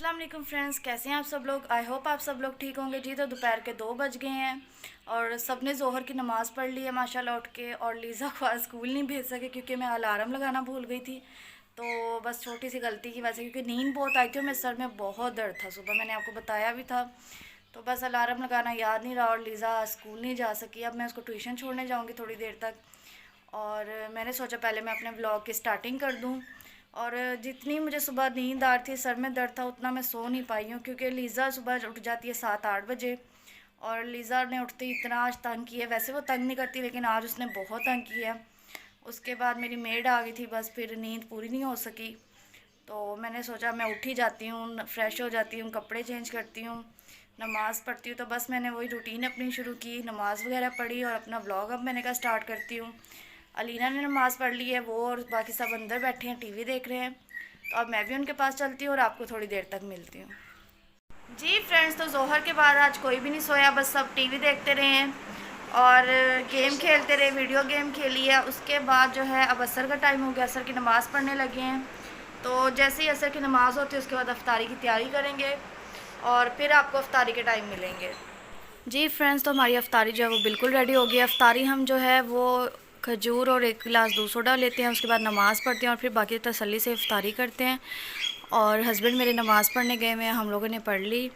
अस्सलाम वालेकुम फ्रेंड्स, कैसे हैं आप सब लोग। आई होप आप सब लोग ठीक होंगे जी। तो दोपहर के 2 बज गए हैं और सब ने ज़ोहर की नमाज़ पढ़ ली है माशाल्लाह उठ के। और लीज़ा को आज स्कूल नहीं भेज सके क्योंकि मैं अलार्म लगाना भूल गई थी। तो बस छोटी सी गलती की वजह से, क्योंकि नींद बहुत आई थी और मेरे सर में बहुत दर्द था, सुबह मैंने आपको बताया भी था। तो बस अलार्म लगाना याद नहीं रहा और लीज़ा स्कूल नहीं जा सकी। अब मैं उसको ट्यूशन छोड़ने जाऊँगी थोड़ी देर तक। और मैंने सोचा पहले मैं अपने ब्लॉग की स्टार्टिंग कर दूं। और जितनी मुझे सुबह नींद आ रही थी, सर में दर्द था, उतना मैं सो नहीं पाई हूँ क्योंकि लीज़ा सुबह उठ जाती है 7-8 बजे। और लीज़ा ने उठते ही इतना आज तंग किया। वैसे वो तंग नहीं करती लेकिन आज उसने बहुत तंग किया। उसके बाद मेरी मेड आ गई थी, बस फिर नींद पूरी नहीं हो सकी। तो मैंने सोचा मैं उठ ही जाती हूँ, फ्रेश हो जाती हूँ, कपड़े चेंज करती हूँ, नमाज़ पढ़ती हूँ। तो बस मैंने वही रूटीन अपनी शुरू की, नमाज़ वगैरह पढ़ी और अपना व्लॉग अब मैंने कहा स्टार्ट करती हूँ। अलीना ने नमाज़ पढ़ ली है, वो और बाकी सब अंदर बैठे हैं, टीवी देख रहे हैं। तो अब मैं भी उनके पास चलती हूँ और आपको थोड़ी देर तक मिलती हूँ। जी फ्रेंड्स, तो जोहर के बाद आज कोई भी नहीं सोया, बस सब टीवी देखते रहे हैं और गेम खेलते रहे, वीडियो गेम खेली है। उसके बाद जो है अब असर का टाइम हो गया, असर की नमाज़ पढ़ने लगे हैं। तो जैसे ही असर की नमाज़ होती है उसके बाद अफ्तारी की तैयारी करेंगे और फिर आपको अफ्तारी के टाइम मिलेंगे। जी फ्रेंड्स, तो हमारी अफ्तारी जो है वो बिल्कुल रेडी हो गई है। अफ्तारी हम जो है वो खजूर और 1 गिलास दूध सोडा लेते हैं, उसके बाद नमाज़ पढ़ते हैं और फिर बाकी तसल्ली से अफ्तारी करते हैं। और हस्बैंड मेरे नमाज़ पढ़ने गए हुए हैं, हम लोगों ने पढ़ ली।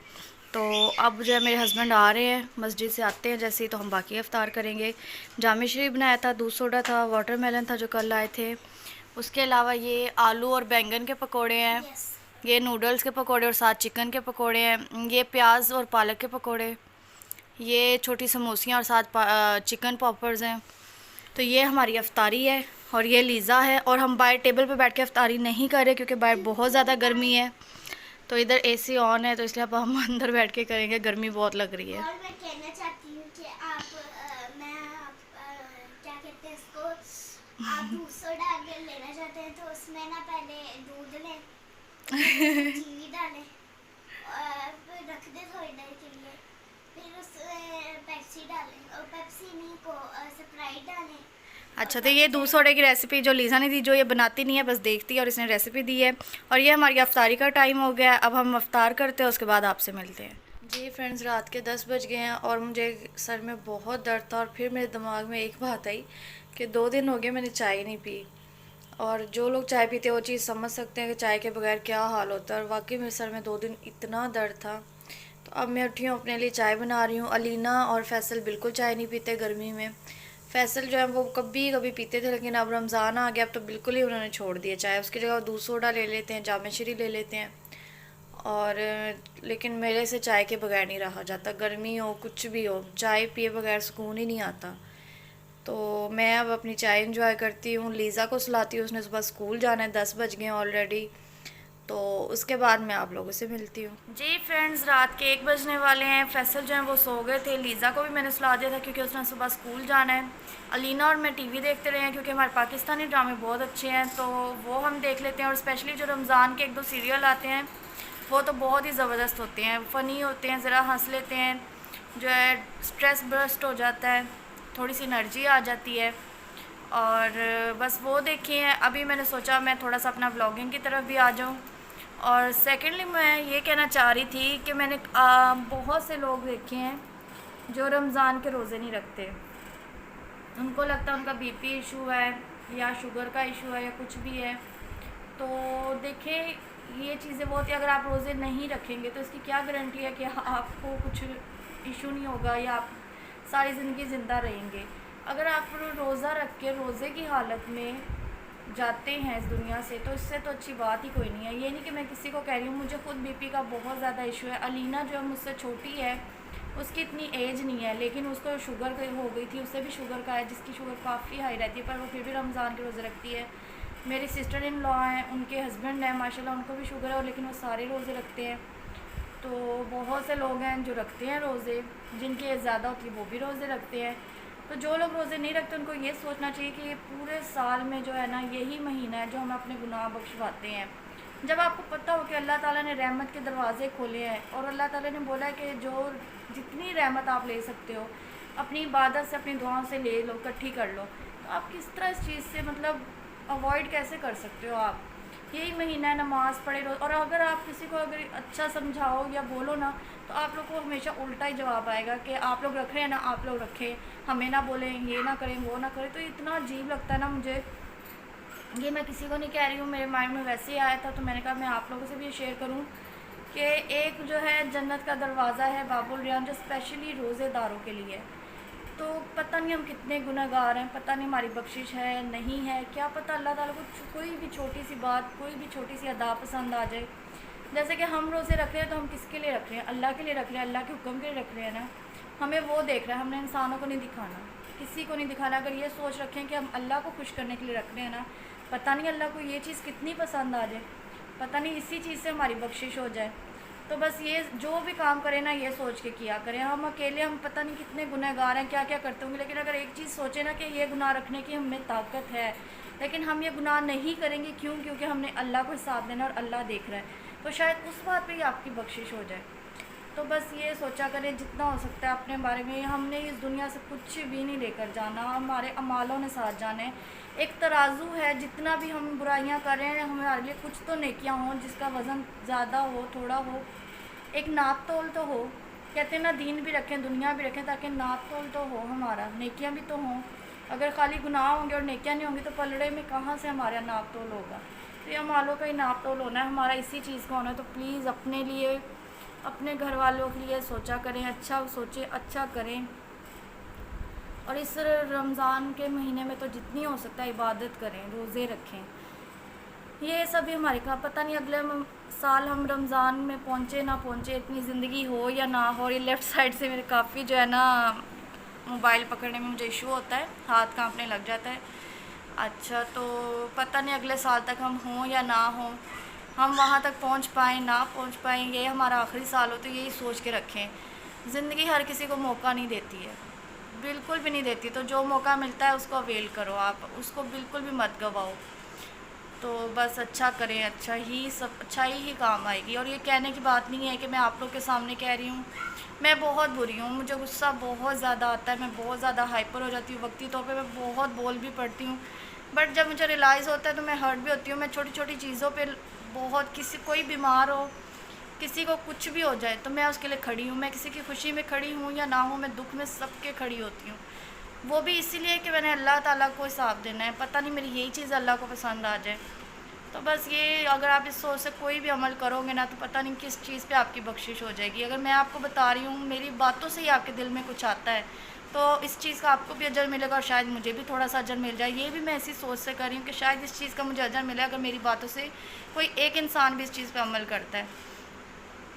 तो अब जो है मेरे हस्बैंड आ रहे हैं, मस्जिद से आते हैं जैसे ही तो हम बाकी अफ्तार करेंगे। जामे शरीफ बनाया था, दूध सोडा था, वाटरमेलन था जो कल लाए थे। उसके अलावा ये आलू और बैंगन के पकोड़े हैं, ये नूडल्स के पकोड़े और साथ चिकन के पकोड़े हैं, ये प्याज और पालक के पकोड़े, ये छोटी समोसियाँ और साथ चिकन पॉपर्स हैं। तो ये हमारी अफ्तारी है और ये लीज़ा है। और हम बाहर टेबल पे बैठ के अफ्तारी नहीं कर रहे क्योंकि बाहर बहुत ज़्यादा गर्मी है। तो इधर एसी ऑन है तो इसलिए अब हम अंदर बैठ के करेंगे, गर्मी बहुत लग रही है। और मैं कहना चाहती हूँ कि क्या कहते हैं इसको, आप दूध सोडा अगर लेना चाहते हैं तो उसमें ना पहले दूध लें, चीनी डालें और फिर रख दें थोड़ी देर के लिए, फिर उसमें पेप्सी डालें और पेप्सी नहीं को स्प्राइट डालें। अच्छा, तो ये दूध सोडे की रेसिपी जो लीज़ा ने दी, जो ये बनाती नहीं है बस देखती है और इसने रेसिपी दी है। और ये हमारी अफ्तारी का टाइम हो गया है, अब हम अफ्तार करते हैं, उसके बाद आपसे मिलते हैं। जी फ्रेंड्स, रात के 10 बज गए हैं और मुझे सर में बहुत दर्द था और फिर मेरे दिमाग में एक बात आई कि 2 दिन हो गए मैंने चाय नहीं पी। और जो लोग चाय पीते हैं वो चीज़ समझ सकते हैं कि चाय के बगैर क्या हाल होता है। और वाकई मेरे सर में 2 दिन इतना दर्द था। तो अब मैं उठी हूँ, अपने लिए चाय बना रही हूँ। अलीना और फैसल बिल्कुल चाय नहीं पीते गर्मी में। फैसल जो है वो कभी कभी पीते थे लेकिन अब रमज़ान आ गया, अब तो बिल्कुल ही उन्होंने छोड़ दिया चाय। उसकी जगह दूध सोडा ले लेते हैं, जामे शरी ले लेते हैं। और लेकिन मेरे से चाय के बगैर नहीं रहा जाता, गर्मी हो कुछ भी हो, चाय पिए बगैर सुकून ही नहीं आता। तो मैं अब अपनी चाय इंजॉय करती हूँ, लीज़ा को सुलाती हूँ, उसने सुबह स्कूल जाना है, 10 बज गए ऑलरेडी। तो उसके बाद मैं आप लोगों से मिलती हूँ। जी फ्रेंड्स, रात के 1 बजने वाले हैं। फैसल जो है वो सो गए थे, लीज़ा को भी मैंने सुला दिया था क्योंकि उसने सुबह स्कूल जाना है। अलीना और मैं टीवी देखते रहे हैं क्योंकि हमारे पाकिस्तानी ड्रामे बहुत अच्छे हैं तो वो हम देख लेते हैं। और स्पेशली जो रमज़ान के 1-2 सीरियल आते हैं वो तो बहुत ही ज़बरदस्त होते हैं, फ़नी होते हैं, ज़रा हंस लेते हैं, जो है स्ट्रेस बर्स्ट हो जाता है, थोड़ी सी एनर्जी आ जाती है। और बस वो देखी हैं। अभी मैंने सोचा मैं थोड़ा सा अपना व्लॉगिंग की तरफ भी आ जाऊँ। और सेकेंडली मैं ये कहना चाह रही थी कि मैंने बहुत से लोग देखे हैं जो रमज़ान के रोज़े नहीं रखते। उनको लगता है उनका बीपी इशू है या शुगर का इशू है या कुछ भी है। तो देखें, ये चीज़ें बहुत ही, अगर आप रोज़े नहीं रखेंगे तो इसकी क्या गारंटी है कि आपको कुछ इशू नहीं होगा या आप सारी ज़िंदगी ज़िंदा रहेंगे। अगर आप रोज़ा रख के रोज़े की हालत में जाते हैं इस दुनिया से तो इससे तो अच्छी बात ही कोई नहीं है। ये नहीं कि मैं किसी को कह रही हूँ, मुझे खुद बीपी का बहुत ज़्यादा इशू है। अलीना जो है मुझसे छोटी है, उसकी इतनी एज नहीं है लेकिन उसको शुगर हो गई थी, उससे भी शुगर का है, जिसकी शुगर काफ़ी हाई रहती है पर वो फिर भी रमज़ान के रोज़े रखती है। मेरी सिस्टर इन लॉ हैं, उनके हस्बैंड हैं माशाल्लाह, उनको भी शुगर है और लेकिन वो सारे रोज़े रखते हैं। तो बहुत से लोग हैं जो रखते हैं रोज़े, जिनकी एज ज़्यादा होती है वो भी रोज़े रखते हैं। तो जो लोग रोज़े नहीं रखते उनको ये सोचना चाहिए कि ये पूरे साल में जो है ना यही महीना है जो हमें अपने गुनाह बख्शवाते हैं। जब आपको पता हो कि अल्लाह ताला ने रहमत के दरवाज़े खोले हैं और अल्लाह ताला ने बोला है कि जो जितनी रहमत आप ले सकते हो अपनी इबादत से, अपनी दुआओं से ले लो, इकट्ठी कर लो, तो आप किस तरह इस चीज़ से मतलब अवॉइड कैसे कर सकते हो आप। यही महीना है, नमाज़ पढ़े रोज़। और अगर आप किसी को अगर अच्छा समझाओ या बोलो ना, तो आप लोग को हमेशा उल्टा ही जवाब आएगा कि आप लोग रख रहे हैं ना, आप लोग रखें, हमें ना बोलें, ये ना करें, वो ना करें। तो इतना अजीब लगता है ना मुझे। ये मैं किसी को नहीं कह रही हूँ, मेरे माइंड में वैसे ही आया था, तो मैंने कहा मैं आप लोगों से भी शेयर करूँ कि एक जो है जन्नत का दरवाज़ा है बाबुल रियान, जो स्पेशली रोज़ेदारों के लिए। तो पता नहीं हम कितने गुनहगार हैं, पता नहीं हमारी बख्शिश है नहीं है, क्या पता अल्लाह ताला को कोई भी छोटी सी बात, कोई भी छोटी सी अदा पसंद आ जाए। जैसे कि हम रोज़े रख रहे हैं तो हम किसके लिए रख रहे हैं? अल्लाह के लिए रख रहे हैं, अल्लाह के हुक्म के लिए रख रहे हैं ना। हमें वो देख रहा है, हमने इंसानों को नहीं दिखाना, किसी को नहीं दिखाना। अगर ये सोच रखें कि हम अल्लाह को खुश करने के लिए रख रहे हैं ना, पता नहीं अल्लाह को ये चीज़ कितनी पसंद आ जाए, पता नहीं इसी चीज़ से हमारी बख्शिश हो जाए। तो बस ये जो भी काम करें ना, ये सोच के किया करें। हम अकेले हम पता नहीं कितने गुनहगार हैं, क्या क्या करते होंगे, लेकिन अगर एक चीज़ सोचें ना कि ये गुनाह रखने की हमें ताकत है, लेकिन हम ये गुनाह नहीं करेंगे, क्यों? क्योंकि हमने अल्लाह को हिसाब देना और अल्लाह देख रहा है, तो शायद उस बात पे ही आपकी बख्शिश हो जाए। तो बस ये सोचा करें जितना हो सकता है अपने बारे में। हमने इस दुनिया से कुछ भी नहीं लेकर जाना, हमारे अमालों ने साथ जाने। एक तराजू है, जितना भी हम बुराइयां कर रहे हैं, हमारे लिए कुछ तो नेकियां हों जिसका वज़न ज़्यादा हो, थोड़ा हो, एक नाप तोल तो हो। कहते हैं ना, दीन भी रखें दुनिया भी रखें, ताकि नाप तोल तो हो, हमारा नेकियां भी तो हों। अगर खाली गुनाह होंगे और नेकियां नहीं होंगी तो पलड़े में कहाँ से हमारा नाप तोल होगा? तो ये अमालों का ही नाप तोल होना है, हमारा इसी चीज़ का होना है। तो प्लीज़ अपने लिए, अपने घर वालों के लिए सोचा करें, अच्छा सोचें, अच्छा करें। और इस रमज़ान के महीने में तो जितनी हो सकता है इबादत करें, रोज़े रखें। ये सभी हमारे का पता नहीं अगले साल हम रमज़ान में पहुँचे ना पहुँचे, इतनी ज़िंदगी हो या ना हो। ये लेफ़्ट साइड से मेरे काफ़ी जो है ना मोबाइल पकड़ने में मुझे इशू होता है, हाथ कांपने लग जाता है। अच्छा, तो पता नहीं अगले साल तक हम हों या ना हों, हम वहाँ तक पहुँच पाएँ ना पहुँच पाएँ, ये हमारा आखिरी साल हो, तो यही सोच के रखें। ज़िंदगी हर किसी को मौका नहीं देती है, बिल्कुल भी नहीं देती। तो जो मौका मिलता है उसको अवेल करो, आप उसको बिल्कुल भी मत गवाओ। तो बस अच्छा करें, अच्छा ही सब अच्छाई ही काम आएगी। और ये कहने की बात नहीं है कि मैं आप लोग के सामने कह रही हूँ। मैं बहुत बुरी हूँ, मुझे गुस्सा बहुत ज़्यादा आता है, मैं बहुत ज़्यादा हाइपर हो जाती हूँ, वक्ती तौर पे मैं बहुत बोल भी पड़ती हूँ। बट जब मुझे रियलाइज़ होता है तो मैं हर्ट भी होती हूँ। मैं छोटी छोटी चीज़ों पे बहुत, किसी कोई बीमार हो, किसी को कुछ भी हो जाए, तो मैं उसके लिए खड़ी हूँ। मैं किसी की खुशी में खड़ी हूँ या ना हूँ, मैं दुख में सबके खड़ी होती हूँ। वो भी इसीलिए कि मैंने अल्लाह ताला को हिसाब देना है, पता नहीं मेरी यही चीज़ अल्लाह को पसंद आ जाए। तो बस ये, अगर आप इस सोच से कोई भी अमल करोगे ना, तो पता नहीं किस चीज़ पे आपकी बख्शिश हो जाएगी। अगर मैं आपको बता रही हूँ, मेरी बातों से ही आपके दिल में कुछ आता है, तो इस चीज़ का आपको भी अजर मिलेगा और शायद मुझे भी थोड़ा सा अजर मिल जाए। ये भी मैं इसी सोच से कर रही हूँ कि शायद इस चीज़ का मुझे अजर मिले अगर मेरी बातों से कोई एक इंसान भी इस चीज़ पर अमल करता है।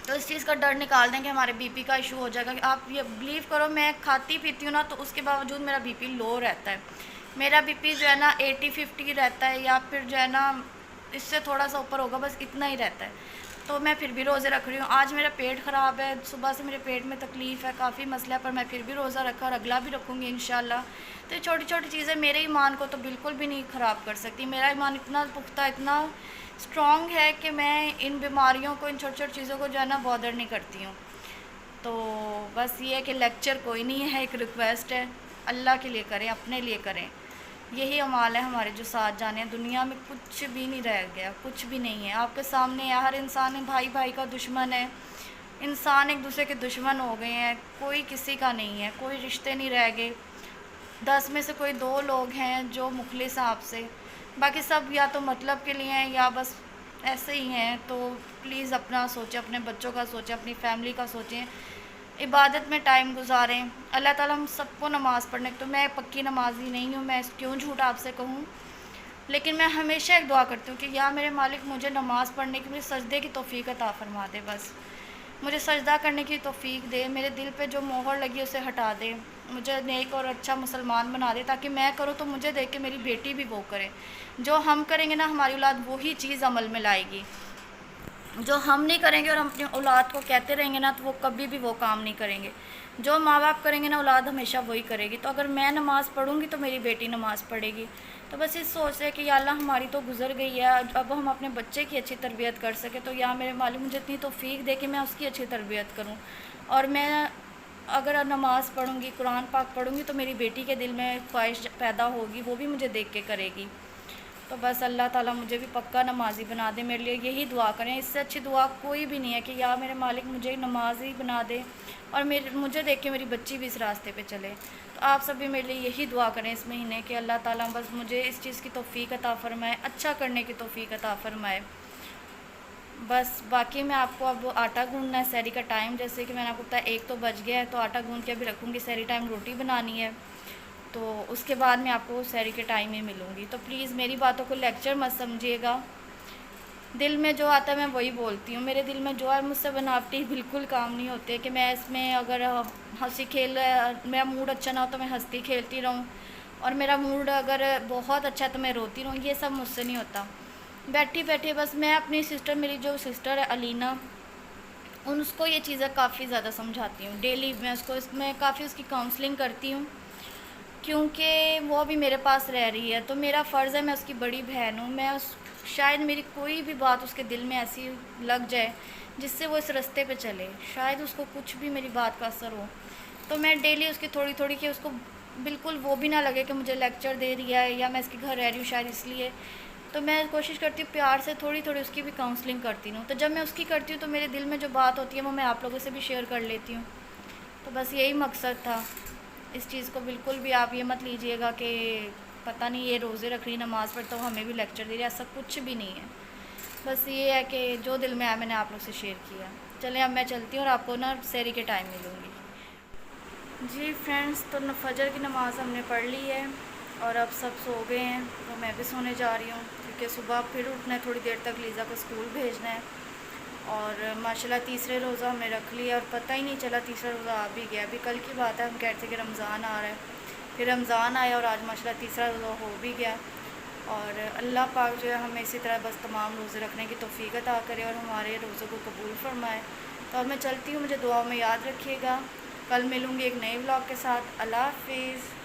तो इस चीज़ का डर निकाल दें कि हमारे बीपी का इशू हो जाएगा। कि आप ये बिलीव करो, मैं खाती पीती हूँ ना, तो उसके बावजूद मेरा बीपी लो रहता है। मेरा बीपी जो है ना 80-50 रहता है, या फिर जो है ना इससे थोड़ा सा ऊपर होगा, बस इतना ही रहता है। तो मैं फिर भी रोज़े रख रही हूँ। आज मेरा पेट ख़राब है, सुबह से मेरे पेट में तकलीफ़ है, काफ़ी मसला है, पर मैं फिर भी रोज़ा रखा और अगला भी रखूँगी इंशाल्लाह। तो ये छोटी छोटी चीज़ें मेरे ईमान को तो बिल्कुल भी नहीं ख़राब कर सकती। मेरा ईमान इतना पुख्ता, इतना स्ट्रॉन्ग है कि मैं इन बीमारियों को, इन छोटी छोटी चीज़ों को जो है ना बॉदर नहीं करती हूँ। तो बस ये है कि लेक्चर कोई नहीं है, एक रिक्वेस्ट है, अल्लाह के लिए करें, अपने लिए करें। यही अमाल है हमारे जो साथ जाने हैं। दुनिया में कुछ भी नहीं रह गया, कुछ भी नहीं है। आपके सामने है, हर इंसान भाई भाई का दुश्मन है, इंसान एक दूसरे के दुश्मन हो गए हैं, कोई किसी का नहीं है, कोई रिश्ते नहीं रह गए। 10 में से कोई 2 लोग हैं जो मुखलिस हैं आपसे, बाकी सब या तो मतलब के लिए हैं या बस ऐसे ही हैं। तो प्लीज़ अपना सोचें, अपने बच्चों का सोचें, अपनी फैमिली का सोचें, इबादत में टाइम गुजारें। अल्लाह ताला हम सबको नमाज़ पढ़ने, तो मैं पक्की नमाजी नहीं हूँ, मैं क्यों झूठ आपसे कहूँ, लेकिन मैं हमेशा एक दुआ करती हूँ कि या मेरे मालिक मुझे नमाज़ पढ़ने की, मुझे सजदे की तौफ़ीक अता फरमा दे। बस मुझे सजदा करने की तौफ़ीक दे, मेरे दिल पे जो मोहर लगी उसे हटा दे, मुझे नेक और अच्छा मुसलमान बना दे, ताकि मैं करूँ तो मुझे देख के मेरी बेटी भी वो करे। जो हम करेंगे ना, हमारी औलाद वही चीज़ अमल में लाएगी। जो हम नहीं करेंगे और हम अपनी औलाद को कहते रहेंगे ना, तो वो कभी भी वो काम नहीं करेंगे। जो माँ बाप करेंगे ना, औलाद हमेशा वही करेगी। तो अगर मैं नमाज़ पढ़ूँगी तो मेरी बेटी नमाज़ पढ़ेगी। तो बस इस सोच से कि या अल्लाह हमारी तो गुजर गई है, अब हम अपने बच्चे की अच्छी तरबियत कर सके, तो या मेरे मालिक मुझे इतनी तौफ़ीक दे कि मैं उसकी अच्छी तरबियत करूँ। और मैं अगर नमाज़ पढ़ूँगी, कुरान पाक पढ़ूँगी, तो मेरी बेटी के दिल में ख्वाहिश पैदा होगी, वो भी मुझे देख के करेगी। तो बस अल्लाह ताला मुझे भी पक्का नमाज़ी बना दे। मेरे लिए यही दुआ करें, इससे अच्छी दुआ कोई भी नहीं है कि या मेरे मालिक मुझे नमाज़ी बना दे और मुझे देख के मेरी बच्ची भी इस रास्ते पे चले। तो आप सब भी मेरे लिए यही दुआ करें इस महीने कि अल्लाह ताला बस मुझे इस चीज़ की तौफ़ीक अता फ़रमाए, अच्छा करने की तौफ़ीक अता फ़रमाए। बस बाकी मैं आपको अब आटा गूँधना है, सहरी का टाइम जैसे कि मैंने आपको बताया 1 तो बज गया है, तो आटा गूँध के अभी रखूँगी, सहरी टाइम रोटी बनानी है, तो उसके बाद मैं आपको सहरी के टाइम ही मिलूँगी। तो प्लीज़ मेरी बातों को लेक्चर मत समझिएगा, दिल में जो आता है मैं वही बोलती हूँ। मेरे दिल में जो है मुझसे बनावटी बिल्कुल काम नहीं होते कि मैं इसमें अगर हंसी खेल मेरा मूड अच्छा ना हो तो मैं हंसती खेलती रहूँ, और मेरा मूड अगर बहुत अच्छा है तो मैं रोती रहूँ, ये सब मुझसे नहीं होता। बैठी बैठी बस मैं अपनी सिस्टर, मेरी जो सिस्टर है अलीना, उसको ये चीज़ें काफ़ी ज़्यादा समझाती हूँ। डेली मैं मैं काफ़ी उसकी काउंसलिंग करती हूँ, क्योंकि वो भी मेरे पास रह रही है, तो मेरा फ़र्ज़ है, मैं उसकी बड़ी बहन हूँ। शायद मेरी कोई भी बात उसके दिल में ऐसी लग जाए जिससे वो इस रास्ते पे चले, शायद उसको कुछ भी मेरी बात का असर हो, तो मैं डेली उसकी थोड़ी थोड़ी कि उसको बिल्कुल वो भी ना लगे कि मुझे लेक्चर दे रही है या मैं इसके घर रह रही हूँ शायद इसलिए, तो मैं कोशिश करती हूँ प्यार से थोड़ी थोड़ी उसकी भी काउंसलिंग करती हूँ। तो जब मैं उसकी करती हूँ तो मेरे दिल में जो बात होती है वो मैं आप लोगों से भी शेयर कर लेती हूँ। तो बस यही मकसद था। इस चीज़ को बिल्कुल भी आप ये मत लीजिएगा कि पता नहीं ये रोज़े रख रही, नमाज़ पढ़ता हूँ, हमें भी लेक्चर दे रही है, ऐसा कुछ भी नहीं है। बस ये है कि जो दिल में आया मैंने आप लोग से शेयर किया। चलें अब मैं चलती हूँ और आपको ना सहरी के टाइम मिलूँगी। जी फ्रेंड्स, तो फजर की नमाज़ हमने पढ़ ली है और अब सब सो गए हैं, तो मैं भी सोने जा रही हूँ क्योंकि सुबह फिर उठना है, थोड़ी देर तक लीज़ा को स्कूल भेजना है। और माशाल्लाह तीसरे रोज़ा हमने रख लिया और पता ही नहीं चला तीसरा रोज़ा आ भी गया। अभी कल की बात है, हम कहते थे कि रमज़ान आ रहा है, फिर रमज़ान आया और आज माशाल्लाह तीसरा रोज़ा हो भी गया। और अल्लाह पाक जो है हमें इसी तरह बस तमाम रोज़े रखने की तौफ़ीक अता करे और हमारे रोज़ों को कबूल फरमाए। तो अब मैं चलती हूँ, मुझे दुआ में याद रखिएगा। कल मिलूँगी एक नए व्लॉग के साथ। अल्लाह हाफ़िज़।